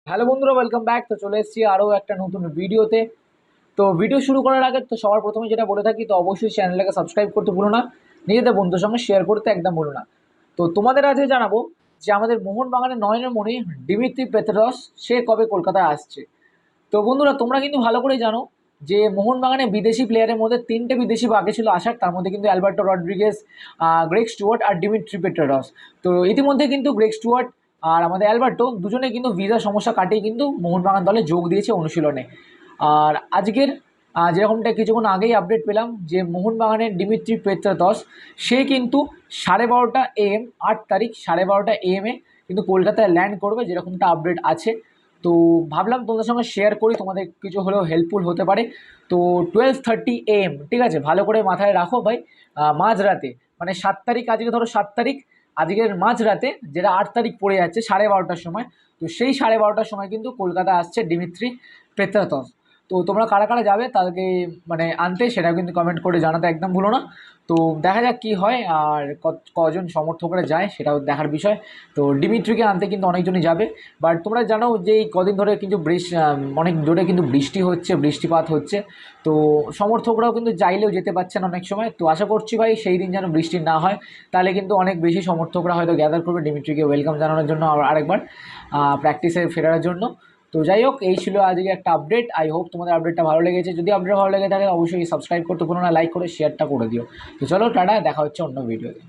Hello বন্ধুরা, welcome back. তো চলে এসেছি আরও একটা নতুন ভিডিওতে। তো ভিডিও শুরু করার আগে তো সবার প্রথমে যেটা বলে থাকি, তো অবশ্যই চ্যানেলটাকে সাবস্ক্রাইব করতে ভুলো না, নিজেদের বন্ধুর সঙ্গে শেয়ার করতে একদম ভুলো না। তো তোমাদের আজকে জানাবো যে আমাদের মোহনবাগানের নয়নের মণি দিমিত্রি পেত্রাস সে কবে কলকাতায় আসছে। তো বন্ধুরা, তোমরা কিন্তু ভালো করেই জানো যে মোহনবাগানে বিদেশি প্লেয়ারের মধ্যে তিনটে বিদেশি আগে ছিল আসার, তার মধ্যে কিন্তু অ্যালবার্টো রড্রিগেজ, গ্রেগ স্টুয়ার্ট আর ডিমিট্রি পেট্রারস। তো ইতিমধ্যে কিন্তু গ্রেগ স্টুয়ার্ট আর আমাদের অ্যালবার্টো দুজনে কিন্তু ভিসা সমস্যা কাটিয়ে কিন্তু মোহনবাগান দলে যোগ দিয়েছে অনুশীলনে। আর আজকের যেরকমটা কিছুক্ষণ আগেই আপডেট পেলাম যে মোহনবাগানের ডিমিট্রি পেট্রারস সে কিন্তু 12:30 AM 8 তারিখ 12:30 AM এ কিন্তু কলকাতায় ল্যান্ড করবে, যেরকমটা আপডেট আছে। তো ভাবলাম তোমাদের সঙ্গে শেয়ার করি, তোমাদের কিছু হলেও হেল্পফুল হতে পারে। তো 12:30 AM, ঠিক আছে, ভালো করে মাথায় রাখো ভাই। মাঝরাতে, মানে 7 তারিখ, আজকে ধরো 7 তারিখ, আজকের মাঝরাতে যেটা 8 তারিখ পড়ে যাচ্ছে 12:30টার সময়। তো সেই 12:30টার সময় কিন্তু কলকাতা আসছে ডিমিত্রি পেত্রাতস। তো তোমরা কারা কারা যাবে তাদেরকে মানে আনতে, সেটাও কিন্তু কমেন্ট করে জানাতে একদম ভুলো না। তো দেখা যাক কি হয়, আর কজন সমর্থকরা যায় সেটাও দেখার বিষয়। তো ডিমিট্রিকে আনতে কিন্তু অনেকজনই যাবে। বাট তোমরা জানো যে এই কদিন ধরে কিন্তু অনেক জোরে কিন্তু বৃষ্টি হচ্ছে, বৃষ্টিপাত হচ্ছে। তো সমর্থকরাও কিন্তু চাইলেও যেতে পারছেন অনেক সময়। তো আশা করছি ভাই সেই দিন যেন বৃষ্টি না হয়, তাহলে কিন্তু অনেক বেশি সমর্থকরা হয়তো গ্যাদার করবে ডিমিট্রিকে ওয়েলকাম জানানোর জন্য, আরেকবার প্র্যাকটিসে ফেরার জন্য। তো যাই হোক, এই ছিল আজকে একটা আপডেট। আই হোপ তোমাদের আপডেটটা ভালো লেগেছে। যদি আপডেট ভালো লেগে থাকে অবশ্যই সাবস্ক্রাইব করতে ভুলো না, লাইক করে শেয়ারটা করে দিও। তো চলো টাটা, দেখা হচ্ছে অন্য ভিডিওতে।